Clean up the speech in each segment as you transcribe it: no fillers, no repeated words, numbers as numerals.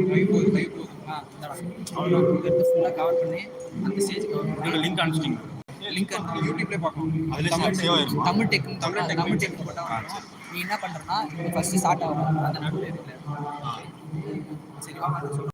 எடுத்து ஃபுல்லாக கவர் பண்ணி அந்த ஸ்டேஜ் கவர் பண்ணி லிங்க் அனுப்பிச்சிட்டிங்க. லிங்க் யூடியூப்ல பார்க்கலாம். தமிழ் டெக் போட்டால் நீ என்ன பண்ணுறனா இது ஃபஸ்ட்டு ஸ்டார்ட் ஆகும் அந்த நடுவில் இருக்குல்ல. சரி வாங்க நான் சொல்கிறேன்.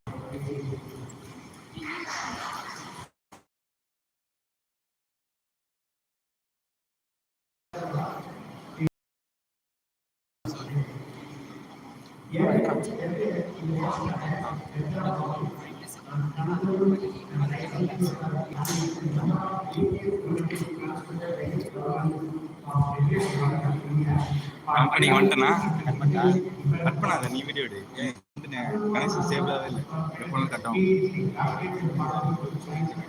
கம்பெனி வந்துட்டேன்னா கட் பண்ணாத, நீ வீடியோ எடு. கனெக்ஷன் சேவ்லாகவே இல்லை, எப்போதும் கட் ஆகும்.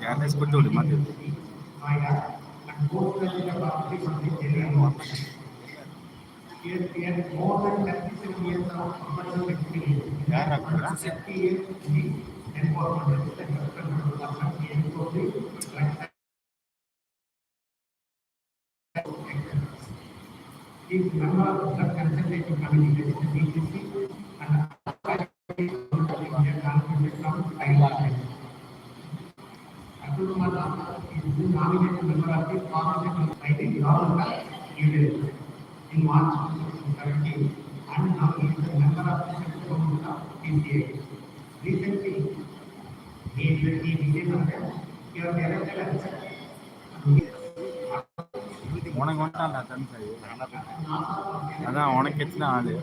கேர்லெஸ் கொடுத்து விடு மாற்றி. யாரா கொடுக்குறா? Is member of the consultative committee that is the BTC and is nominated member of the Constitutional Society in March 2017 and now he is a member of the Central Government of PCA. Recently, he became elected உனக்கு வந்துட்டான்டா தம்பி. அதான் உனக்கு எத்தனை ஆளு?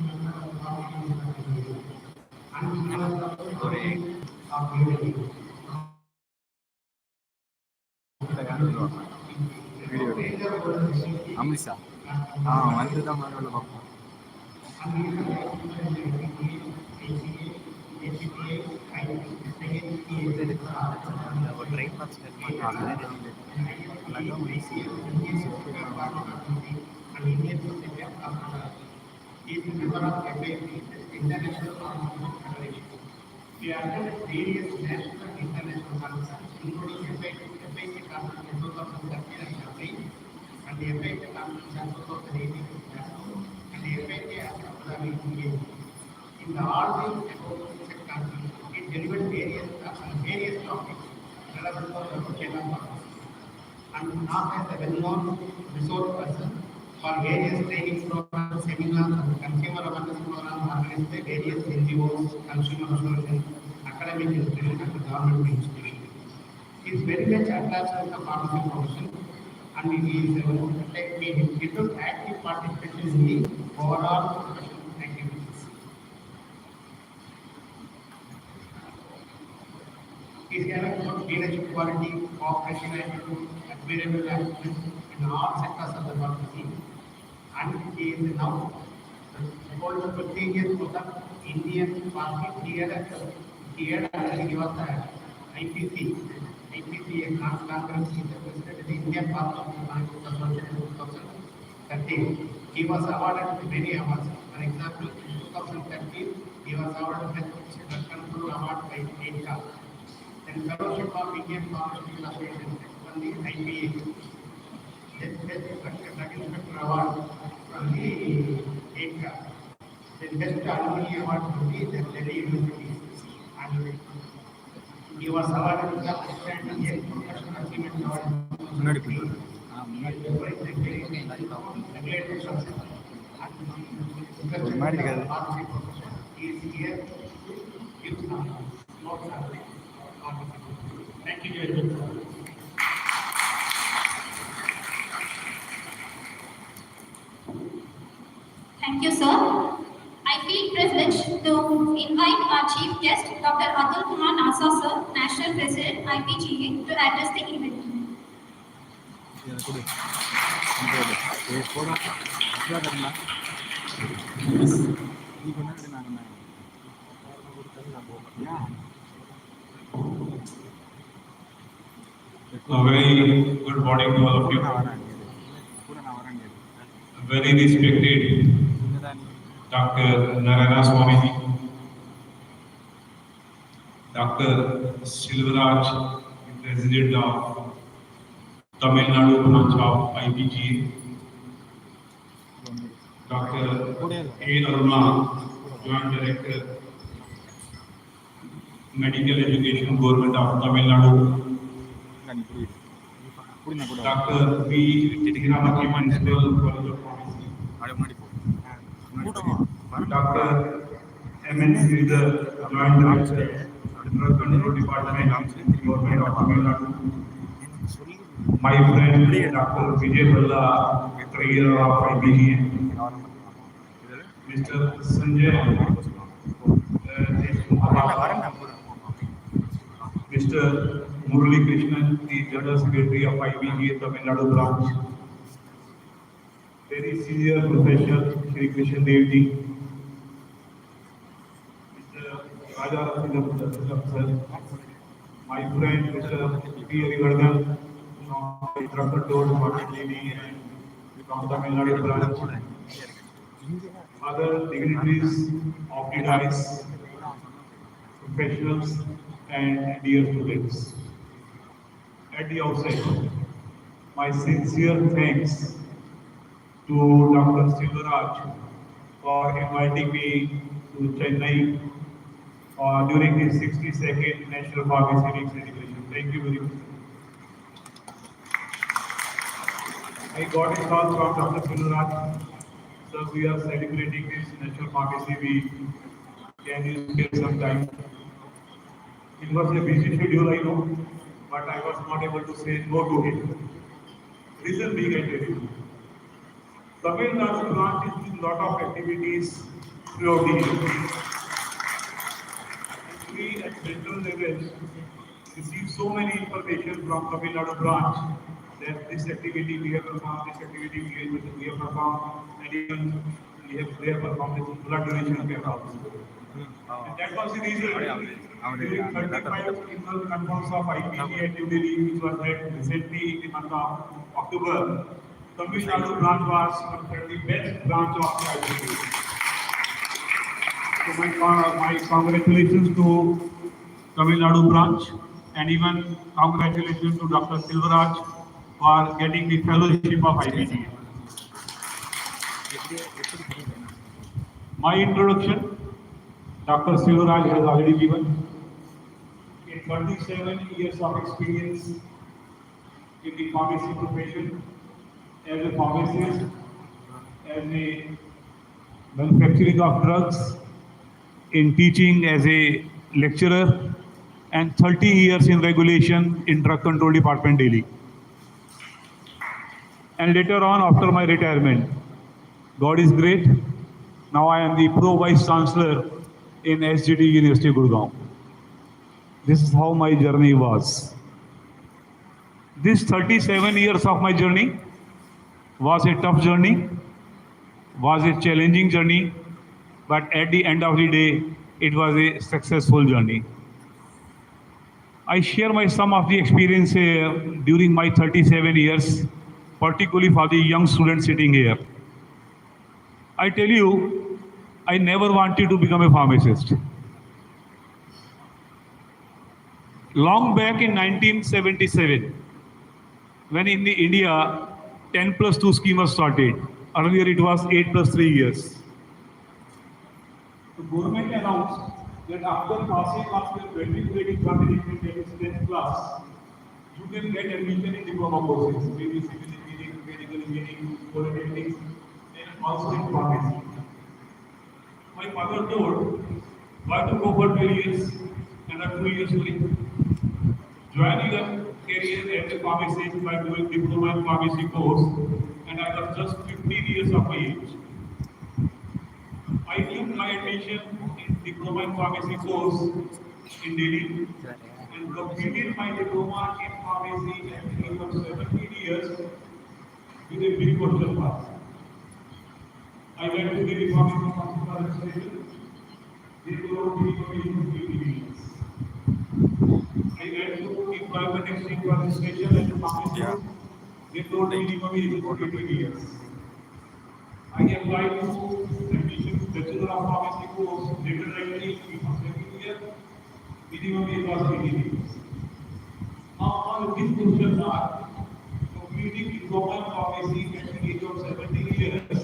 அமிஷா வந்துதான் மறுபடியும் பார்ப்போம். We attended various national and international conferences, including FIC conference in 2013 and 15, and the FIC conference in 2018 and the FIC IPGA. In the all these conferences, it delivered various topics relevant for the Kerala purpose. And not as a well-known resource person for various training programs, seminars, and consumer awareness programs organized by various NGOs, consumer associations, academic institutions, and government institutions. He is very much attached to the pharmacy profession, and he took active participation in the overall professional activities. He is having good leadership quality, cooperation attitude, admirable attitude in all sectors of the pharmacy, and he is now holds 15 years for the Indian Pharmacy Theatre and he was the IPGA conference. He is the president of the Indian Pharmacy Association in 2013. He was awarded many awards. For example, in 2013, he was awarded Best Control Award by IPGA. Then Fellowship of Indian Pharmaceutical Association from the IPGA. Then Best Drug Inspector Award from the IPGA. Then Best Alumni Award from the Delhi University. And he was awarded with the Outstanding Young Professional Achievement Award. He is here to give some notes on the Thank you very much. Thank you, sir. I feel privileged to invite our chief guest, Dr. Atul Kumar Nasa, sir, National President, IPGA, to address the event. A very good morning to all of you. Very respected Dr. Narayana Swamiji, Dr. Silvaraj, President of Tamil Nadu branch of IPGA, Dr. A. Aruna, Joint Director, Medical Education, Government of Tamil Nadu. Dr. B. Hiramaki Municipal College of Pharmacy. Dr. MMC, the Joint Director, Drug Control Department, Government of Tamil Nadu. My friend Dr. Vijay Balla, Trainer of IPGA. Mr. Sanjay Mr. Murali Krishnan, the General Secretary of IPGA Tamil Nadu branch. Very senior professional, Shri Krishnan Dev ji. Mr. Raja sir. My friend Mr. P. Arivardhan, from the Drug Control Department and from Tamil Nadu branch. Other dignitaries of the dais, professionals and dear students. At the outset, my sincere thanks to Dr. Silvaraj for inviting me to Chennai during the 62nd National Pharmacy Week celebration. Thank you very much. I got a call from Dr. Silvaraj. So we are celebrating this National Pharmacy Week. Can you spare some time? It was a busy schedule, I know, but I was not able to say no to him. Reason being, I tell you, Tamil Nadu branch is doing a lot of activities throughout the year. We at central level receive so many information from Tamil Nadu branch that this activity we have performed, this activity we have performed, and even they have performed this blood donation camp also. And that was the reason during 35 annual conference of IPGA at New Delhi, which was held recently in the month of October, Tamil Nadu branch was considered the best branch of the IPGA. So my congratulations to Tamil Nadu branch, and even congratulations to Dr. Silvaraj for getting the fellowship of IPGA. My introduction, Dr. Silvaraj has already given. In 27 years of experience in the pharmacy profession, as a pharmacist, as a manufacturing of drugs, in teaching as a lecturer, and 30 years in regulation in Drug Control Department, Delhi. And later on, after my retirement, God is great. Now I am the Pro Vice Chancellor in SGT University, Gurgaon. This is how my journey was. This 37 years of my journey was a tough journey, was a challenging journey, but at the end of the day, it was a successful journey. I share some of the experience here during my 37 years, particularly for the young students sitting here. I tell you, I never wanted to become a pharmacist. Long back in 1977, when in the India 10+2 scheme was started, earlier it was 8+3 years. The government announced that after passing of your 20 10th class, you can get admission in diploma courses, maybe civil engineering, medical engineering, polytechnics, and also in pharmacy. My father told, why to go for 12 years and not 2 years free? Join your career as a pharmacist by doing diploma in pharmacy course, and I was just 15 years of age. I took my admission in diploma in pharmacy course in Delhi and completed my diploma in pharmacy at the age of 17 years with a big question mark. I went to the Department of Pharmacy registration. They told me to be I went to employment exchange registration at the pharmacy. They told me to be 20 years. I applied to admission Bachelor of Pharmacy course later directly in second year. Minimum age was 18 years. Now on this question are completing diploma in pharmacy at the age of 17 years.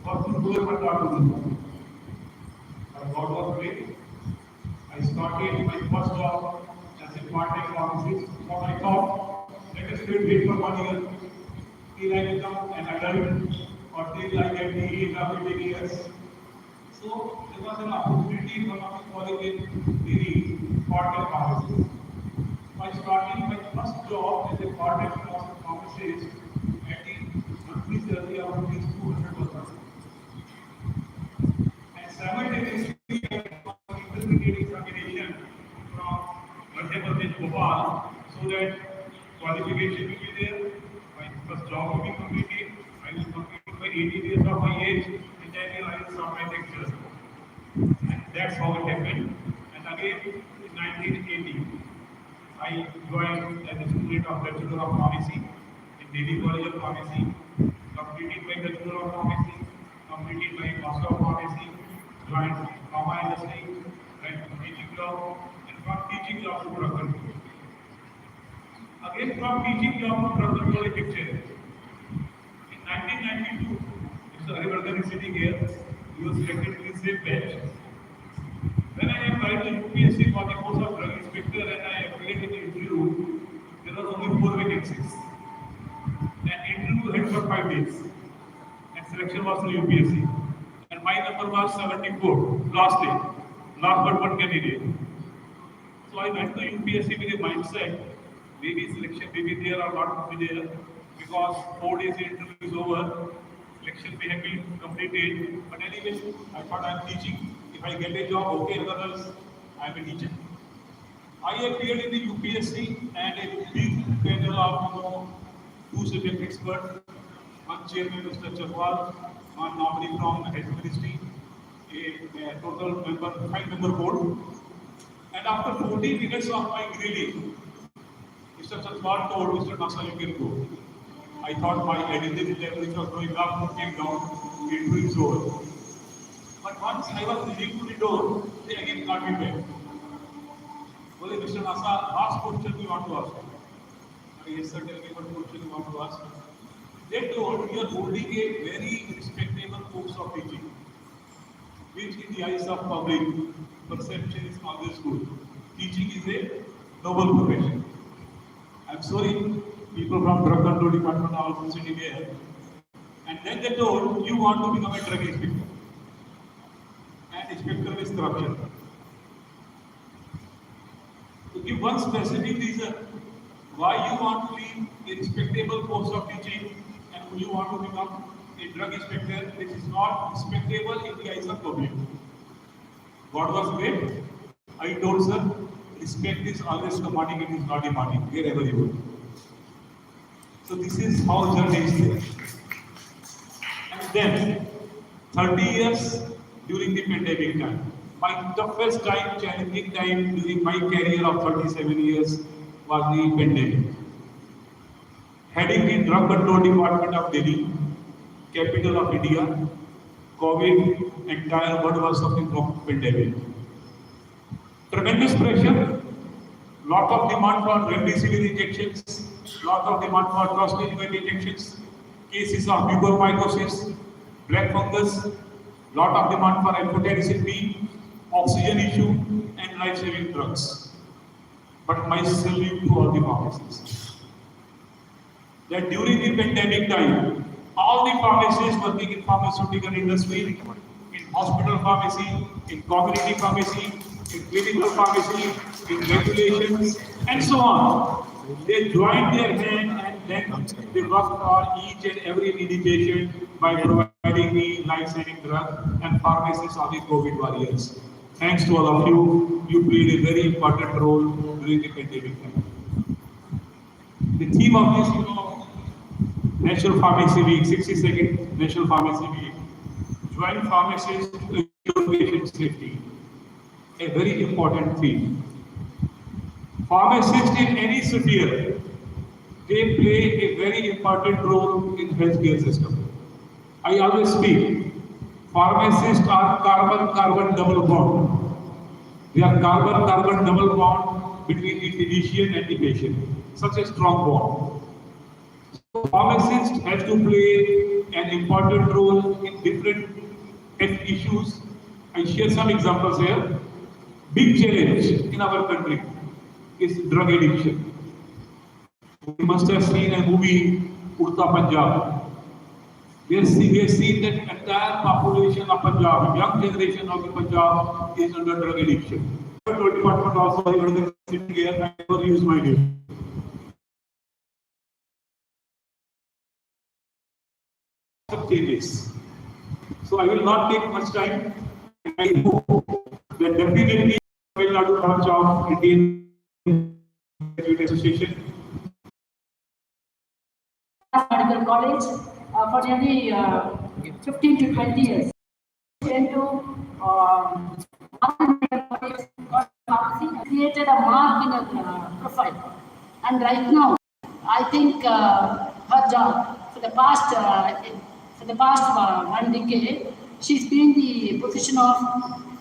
What to do if I start to do? God was great. I started my first job as a part-time pharmacist. What I thought, let us wait for 1 year till I become an adult or till I get the age of 18 years. So there was an opportunity one of the colleague in the part-time pharmacist. By starting my first job as a part-time pharmacist at the monthly salary of rupees 200 per month. And simultaneously, I was intermediate examination from Madhya Pradesh, Bhopal, so that qualification will be there, my first job will be completed, I will complete by 18 years of my age, and then I will start my lectures. And that's how it happened. And again, in 1980, I joined as a student of Bachelor of Pharmacy in Delhi College of Pharmacy, completed my Bachelor of Pharmacy, completed my Master of Pharmacy, joined pharma industry, went to teaching job, and from teaching job to drug control. Again, from teaching job to drug control, a picture. In 1992, Mr. Harivardan is sitting here. He was selected in the same batch. When I applied to UPSC for the post of drug inspector and I appeared in the interview, there were only 4 vacancies. An interview had for 5 days. And selection was through UPSC. And my number was 74, last day, last but one candidate. So I went to UPSC with a mindset, maybe selection may be there or not be there, because 4 days the interview is over, selection may have been completed, but anyway, I thought I am teaching. If I get a job, okay, otherwise I am a teacher. I appeared in the UPSC and a big panel of 2 subject experts, one chairman, Mr. Chawal, one nominee from the Health Ministry, a total member, 5-member board. And after 40 minutes of my grilling, Mr. Chawal told Mr. Nasa, you can go. I thought my adrenaline level which was going up, came down, it was over. But once I was leaving to the door, they again called me back. Well, Mr. Nasa, last question you want to ask. Yes, sir, tell me what question you want to ask. They told you are holding a very respectable post of teaching, which in the eyes of public, perception is always good. Teaching is a noble profession. I'm sorry, people from drug control department are also sitting here. And then they told you want to become a drug inspector. And inspector is corruption. To give one specific reason why you want to leave a respectable post of teaching and you want to become a drug inspector, which is not respectable in the eyes of public. What was great? I told sir, respect is always commanding, it is not demanding, wherever you go. So this is how journey is there. And then, 30 years during the pandemic time. My toughest time, challenging time during my career of 37 years was the pandemic. Heading the drug control department of Delhi, capital of India, COVID, entire world was suffering from pandemic. Tremendous pressure, lot of demand for remdesivir injections, lot of demand for trastuzumab injections, cases of mucormycosis, black fungus, lot of demand for amphotericin B, oxygen issue, and life-saving drugs. But my salute to all the pharmacists. That during the pandemic time, all the pharmacists working in pharmaceutical industry, in hospital pharmacy, in community pharmacy, in clinical pharmacy, in regulations, and so on. They joined their hand and then they worked for each and every needy patient by providing me life-saving drug, and pharmacists are the COVID warriors. Thanks to all of you, you played a very important role during the pandemic time. The theme of this, National Pharmacy Week, 62nd National Pharmacy Week, joint pharmacists to ensure patient safety. A very important theme. Pharmacists in any sphere, they play a very important role in healthcare system. I always speak, pharmacists are carbon-carbon double bond. They are carbon-carbon double bond between the physician and the patient. Such a strong bond. So pharmacists have to play an important role in different health issues. I share some examples here. big challenge in our country is drug addiction. You must have seen a movie, Urta Punjab. We have seen that entire population of Punjab, young generation of the Punjab is under drug addiction. Department also, I was sitting here, I never use my name. Changes. So I will not take much time. I hope that definitely Tamil Nadu branch of Indian Graduate Association. Medical College for nearly 15 to 20 years. Into created a mark in a profile, and right now, I think her job for the past 1 decade, she's been the position of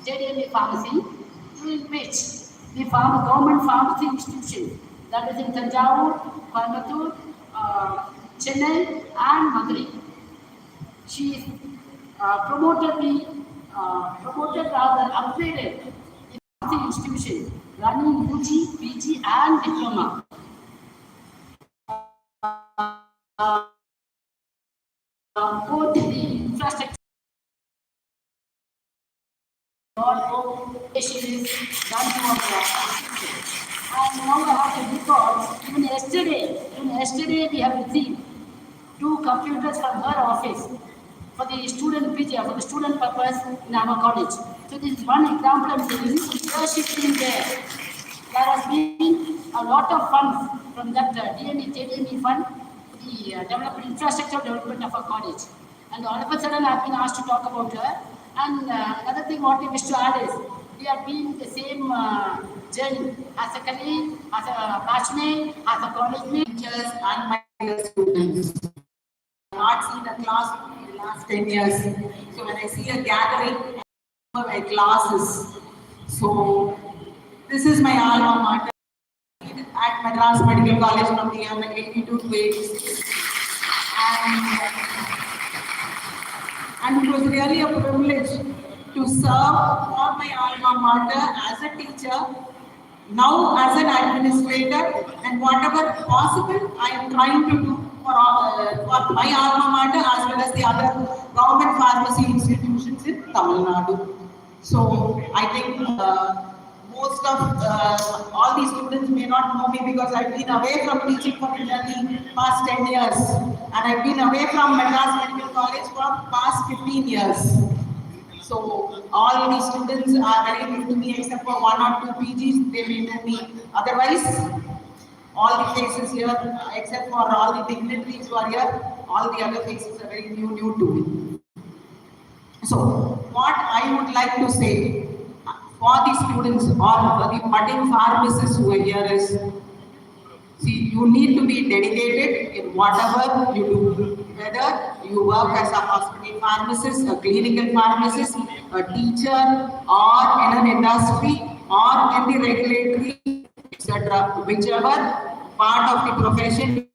JDME pharmacy, in which the government pharmacy institution that is in Tanjavur, Coimbatore, Chennai, and Madurai. She is upgraded in the institution, running UG, PG, and diploma. Both the infrastructure is done to and now I have to report, even yesterday we have received 2 computers from her office for the student PG, for the student purpose in our college. So this is one example I'm giving. Leadership team there. There has been a lot of funds from that JDME fund for the infrastructure development of our college. And all of a sudden I've been asked to talk about her. And another thing what we wish to add is, we have been the same journey as a colleague, as a batchmate, as a college mate. Teachers and my dear students. I have not seen a class in the last 10 years. So when I see a gathering, I remember my classes. So this is my alma mater at Madras Medical College from the year 82 to 86. And it was really a privilege to serve for my alma mater as a teacher, now as an administrator, and whatever possible I am trying to do for my alma mater as well as the other government pharmacy institutions in Tamil Nadu. So I think most of all these students may not know me because I've been away from teaching for nearly past 10 years, and I've been away from Madras Medical College for past 15 years. So all these students are very new to me except for 1 or 2 PGs, they may know me. Otherwise, all the faces here, except for all the dignitaries who are here, all the other faces are very new to me. So what I would like to say for the students or the budding pharmacists who are here is, see, you need to be dedicated in whatever you do. Whether you work as a hospital pharmacist, a clinical pharmacist, a teacher, or in an industry, or in the regulatory, etc. Whichever part of the profession,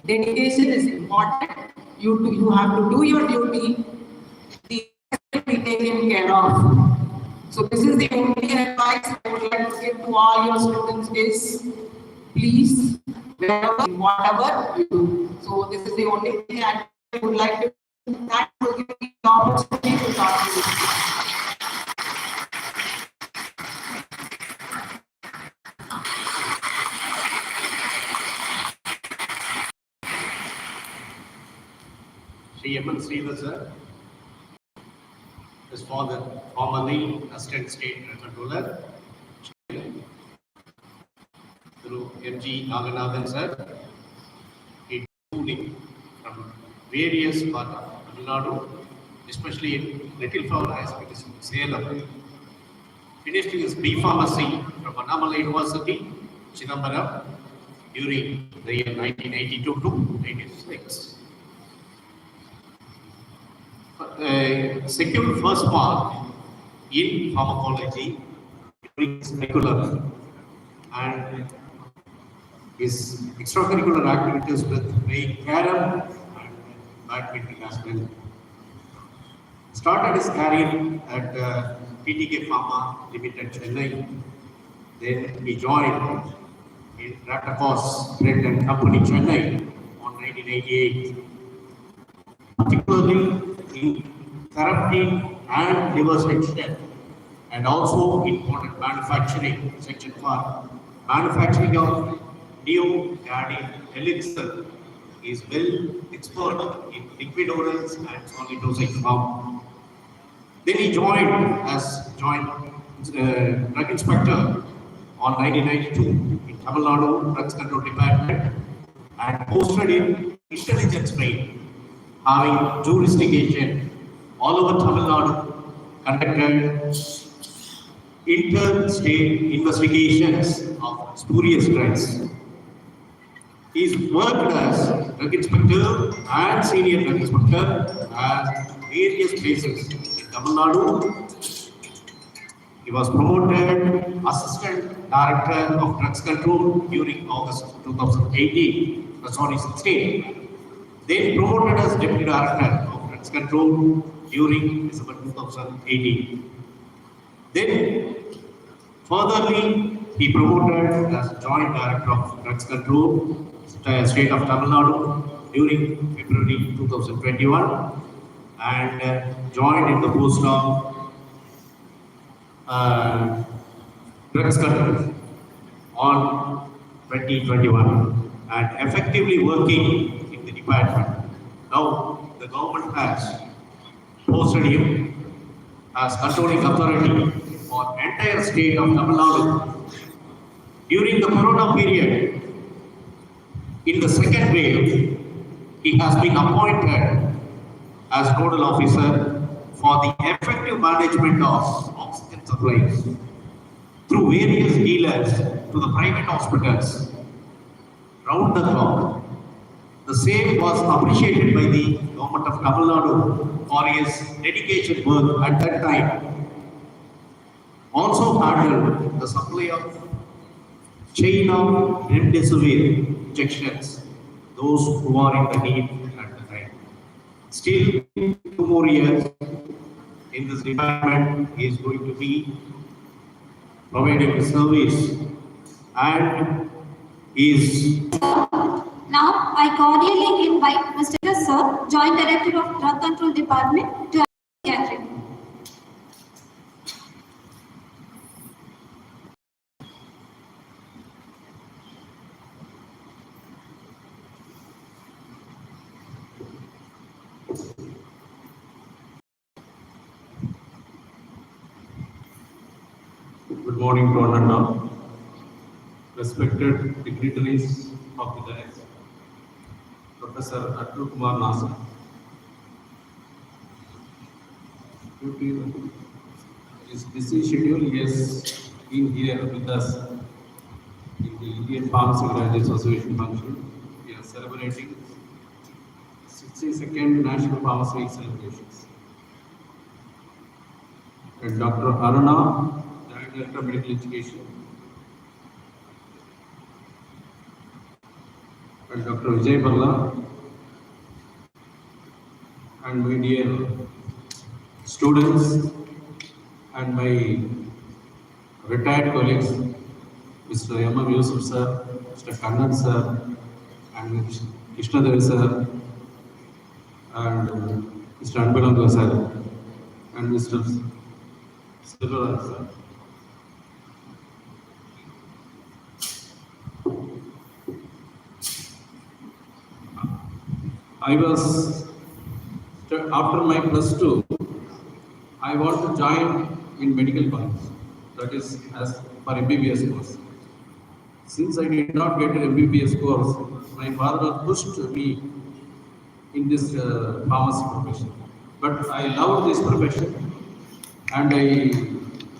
dedication is important. You have to do your duty. The rest will be taken care of. So this is the only advice I would like to give to all your students is, please, whatever you do. So this is the only thing I would like to do. That will give me the opportunity to talk to you. Sri MMC, sir. His father, formerly Assistant State Controller, through MG Naganathan, sir, including from various parts of Tamil Nadu, especially in Little Flower aspect is Salem. Finished his B Pharmacy from Annamalai University, Chidambaram, during the year 1982 to 86. Secured first mark in pharmacology during his curricular and his extracurricular activities with playing carom and badminton as well. Started his career at PTK Pharma Limited, Chennai. Then he joined in Ratacos Bread and Company, Chennai on 1988. Particularly in therapy and liver section, and also important manufacturing section for manufacturing of neo-guardian elixir is well expert in liquid orals and solid dosage form. Then he joined drug inspector on 1992 in Tamil Nadu Drugs Control Department and posted in intelligence training, having jurisdiction all over Tamil Nadu, conducted interstate investigations of spurious drugs. He's worked as drug inspector and senior drug inspector at various places in Tamil Nadu. He was promoted Assistant Director of Drugs Control during August 16. Then promoted as Deputy Director of Drugs Control during December 2018. Then furtherly, he promoted as Joint Director of Drugs Control, State of Tamil Nadu during February 2021 and joined in the post of Drugs Control on 2021 and effectively working in the department. Now the government has posted him as controlling authority for entire state of Tamil Nadu. During the Corona period, in the second wave, he has been appointed as nodal officer for the effective management of oxygen supplies through various dealers to the private hospitals round the clock. The same was appreciated by the government of Tamil Nadu for his dedication work at that time. Also handled the supply of chain of remdesivir injections, those who are in the need at the time. Still 2 more years in this department is going to be providing service and is. Now, I cordially invite Mr. Sir, Joint Director of Drug Control Department, to gathering. Good morning to all and all. Respected dignitaries of the dais, Professor Atul Kumar Nasa, due to his busy schedule, he has been here with us in the Indian Pharmacy Graduates Association function. We are celebrating 62nd National Pharmacy Week celebrations. And Dr. Aruna, Director of Medical Education, and Dr. Vijay Balla, and my dear students and my retired colleagues, Mr. M.M. Yusuf sir, Mr. Kannan sir, and Mr. Krishnadev sir, and Mr. Anbananda sir, and Mr. Silvaraj sir. I was, after my +2, I want to join in medical college, that is as for MBBS course. Since I did not get an MBBS course, my father pushed me in this pharmacy profession. But I loved this profession and I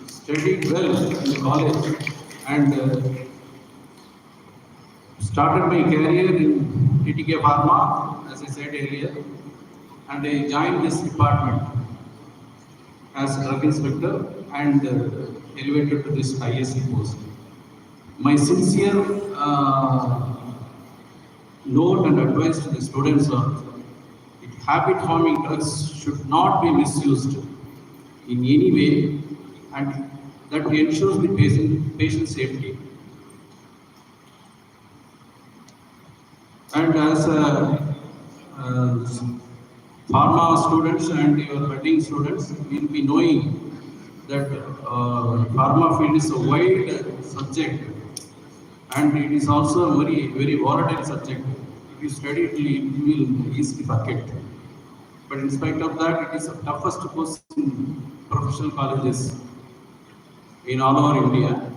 studied well in college and started my career in PTK Pharma, as I said earlier, and I joined this department as drug inspector and elevated to this ISC post. My sincere note and advice to the students are, habit-forming drugs should not be misused in any way and that ensures the patient safety. And as pharma students and your budding students will be knowing that pharma field is a wide subject, and it is also a very volatile subject. If you study it, you will easily forget. But in spite of that, it is the toughest course in professional colleges in all over India.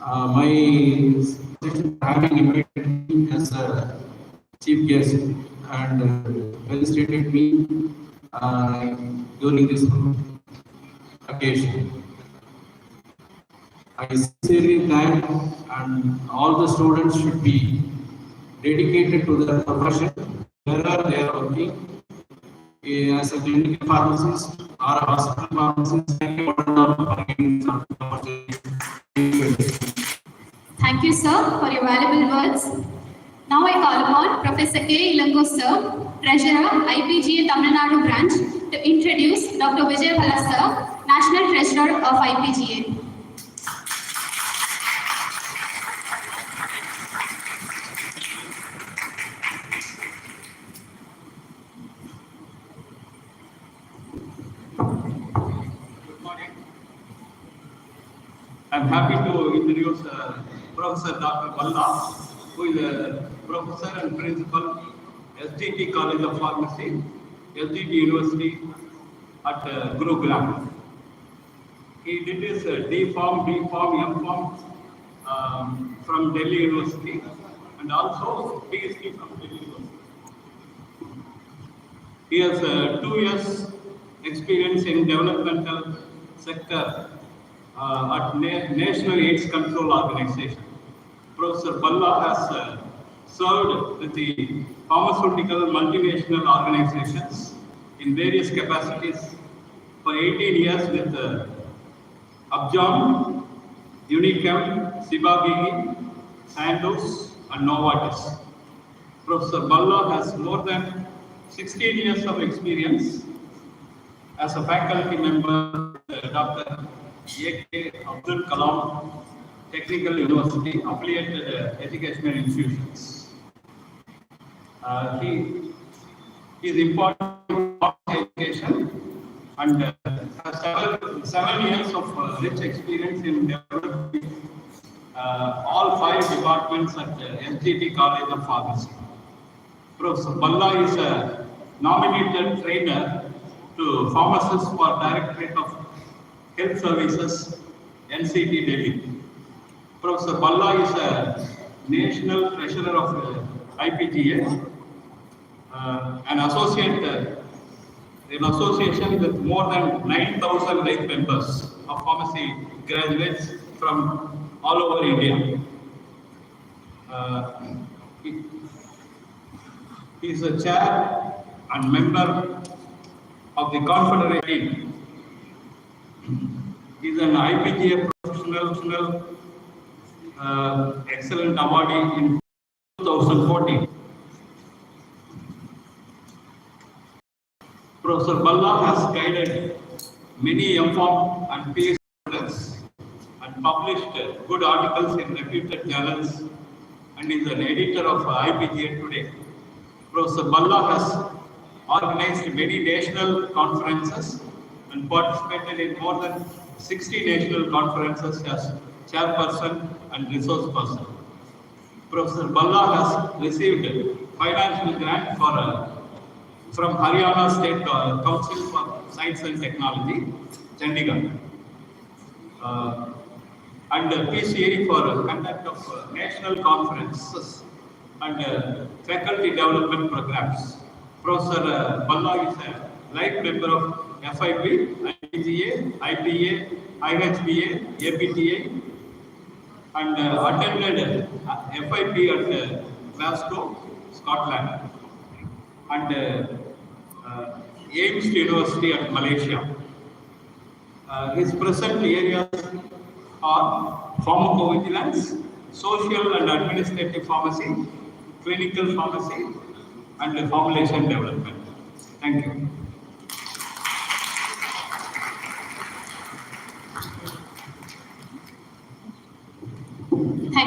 My having invited me as a chief guest and felicitated me during this occasion. I sincerely thank, and all the students should be dedicated to their profession, wherever they are working, as a clinical pharmacist or a hospital pharmacist. Thank you, sir, for your valuable words. Now I call upon Professor K. Ilango, sir, Treasurer, IPGA Tamil Nadu branch, to introduce Dr. Vijay Bala, sir, National Treasurer of IPGA. I'm happy to introduce Professor Dr. Balla, who is a professor and principal, SDT College of Pharmacy, SDT University at Gurugram. He did his D.Pharm, B.Pharm, M.Pharm from Delhi University, and also PhD from Delhi University. He has 2 years experience in developmental sector at National AIDS Control Organization. Professor Balla has served with the pharmaceutical multinational organizations in various capacities for 18 years with Upjohn, Unichem, Ciba-Geigy, Sandoz, and Novartis. Professor Balla has more than 16 years of experience as a faculty member at Dr. A.K. Abdul Kalam Technical University, affiliated educational institutions. He is important in education and has 7 years of rich experience in developing all 5 departments at SGT College of Pharmacy. Professor Balla is a nominated trainer to pharmacists for Directorate of Health Services, NCT Delhi. Professor Balla is a National Treasurer of IPGA, an association with more than 9,000 life members of pharmacy graduates from all over India. He is a chair and member of the Confederation. He is an IPGA professional excellent awardee in 2014. Professor Balla has guided many MPharm and PhD students and published good articles in reputed journals and is an editor of IPGA Today. Professor Balla has organized many national conferences and participated in more than 60 national conferences as chairperson and resource person. Professor Balla has received financial grant from Haryana State Council for Science and Technology, Chandigarh, and PCA for conduct of national conferences and faculty development programs. Professor Balla is a life member of FIP, IPGA, IPA, IHBA, APTA, and attended FIP at Glasgow, Scotland, and AIMS University at Malaysia. His present areas are pharmacovigilance, social and administrative pharmacy, clinical pharmacy, and formulation development. Thank you.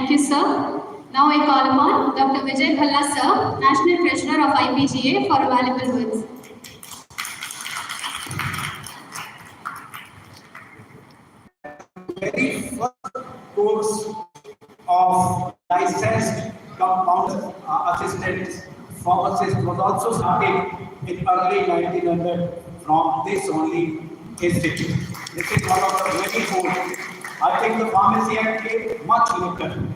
Thank you, sir. Now I call upon Dr. Vijay Bhalla, sir, National Treasurer of IPGA, for valuable words. Very first course of licensed compound assistant pharmacist was also started in early 1900 from this only institute. This is one of the very old. I think the Pharmacy Act came much later.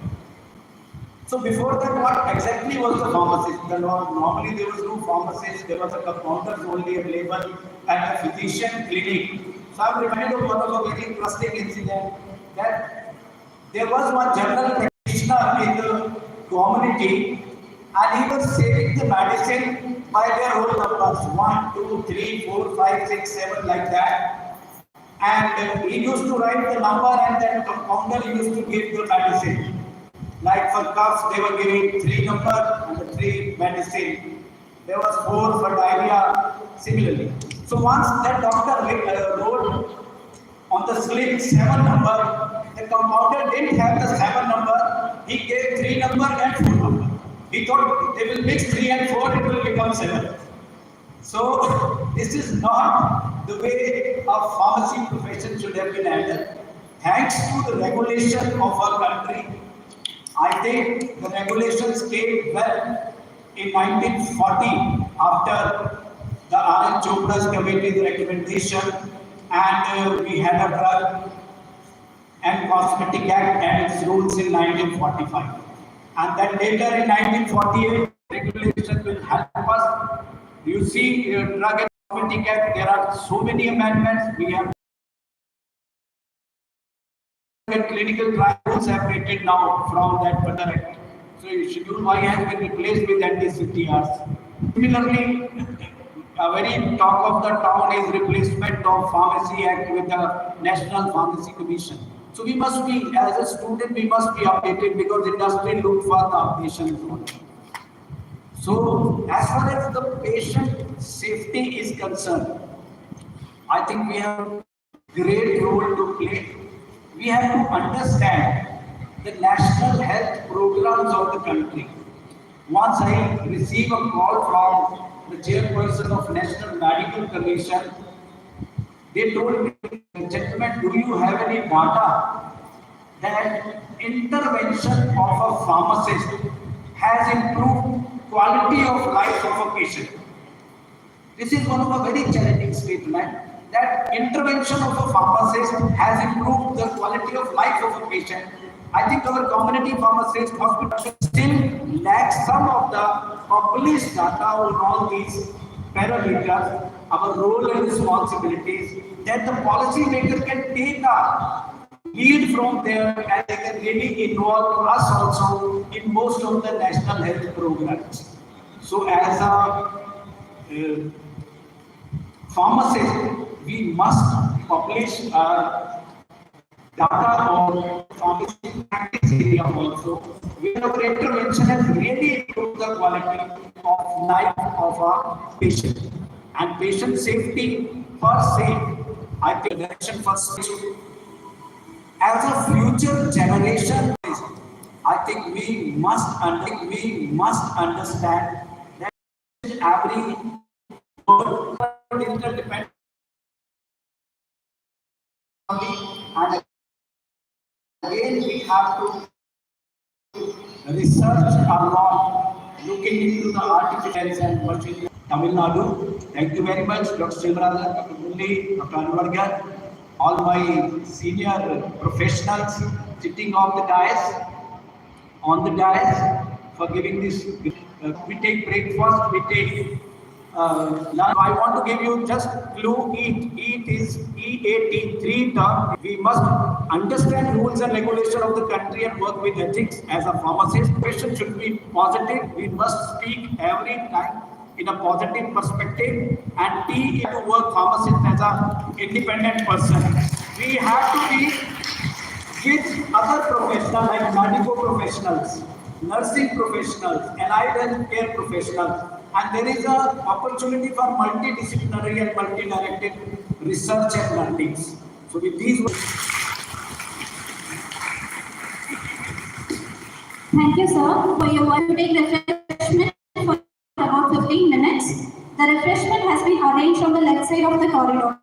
So before that, what exactly was the pharmacist? Normally there was no pharmacist, there was a compounders only available at a physician clinic. So I'm reminded of one of a very interesting incident that there was one general practitioner in the community and he was saving the medicine by their whole numbers 1, 2, 3, 4, 5, 6, 7 like that. And he used to write the number and then compounder used to give the medicine. Like for coughs, they were giving 3 number and 3 medicine. There was 4 for diarrhea, similarly. So once that doctor wrote on the slip 7 number, the compounder didn't have the 7 number, he gave 3 number and 4 number. He thought they will mix 3 and 4, it will become 7. So this is not the way a pharmacy profession should have been handled. Thanks to the regulation of our country, I think the regulations came well in 1940 after the R.N. Chopra's committee's recommendation, and we had a Drug and Cosmetic Act and its rules in 1945. And then later in 1948, regulation will help us. You see, Drug and Cosmetic Act, there are so many amendments. We have clinical trials separated now from that particular act. So Schedule Y has been replaced with anti-CTRs. Similarly, a very talk of the town is replacement of Pharmacy Act with the National Pharmacy Commission. So we must be, as a student, we must be updated because industry look for the updation. So as far as the patient safety is concerned, I think we have a great role to play. We have to understand the national health programs of the country. Once I received a call from the chairperson of National Medical Commission, they told me, gentlemen, do you have any data that intervention of a pharmacist has improved quality of life of a patient? This is one of a very challenging statement, that intervention of a pharmacist has improved the quality of life of a patient. I think our community pharmacist hospital still lacks some of the published data on all these parameters, our role and responsibilities, that the policy maker can take a lead from there and they can really involve us also in most of the national health programs. So as a pharmacist, we must publish data on pharmacy practice area also, where our intervention has really improved the quality of life of a patient. And patient safety per se, I think direction first as a future generation, I think we must understand that every world interdependent. And again, we have to research a lot, looking into the artificial and machine learning. Tamil Nadu, thank you very much, Dr. Silvarajan, Dr. Mulli, Dr. Anvargar, all my senior professionals sitting on the dais for giving this. We take breakfast, we take lunch. I want to give you just clue. Eat is EAT, 3 terms. We must understand rules and regulation of the country and work with ethics. As a pharmacist, patient should be positive. We must speak every time in a positive perspective, and T to work pharmacist as an independent person. We have to be with other professionals like medical professionals, nursing professionals, allied health care professionals, and there is an opportunity for multidisciplinary and multi-directed research and learnings. So with these Thank you, sir, for your one to take refreshment for about 15 minutes. The refreshment has been arranged on the left side of the corridor.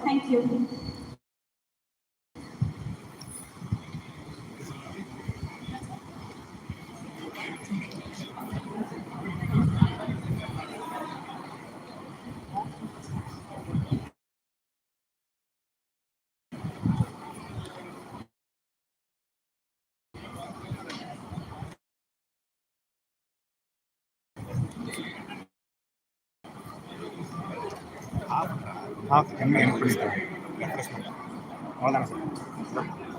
Thank you. half MMC refreshment. அவ்வளோதானே sir?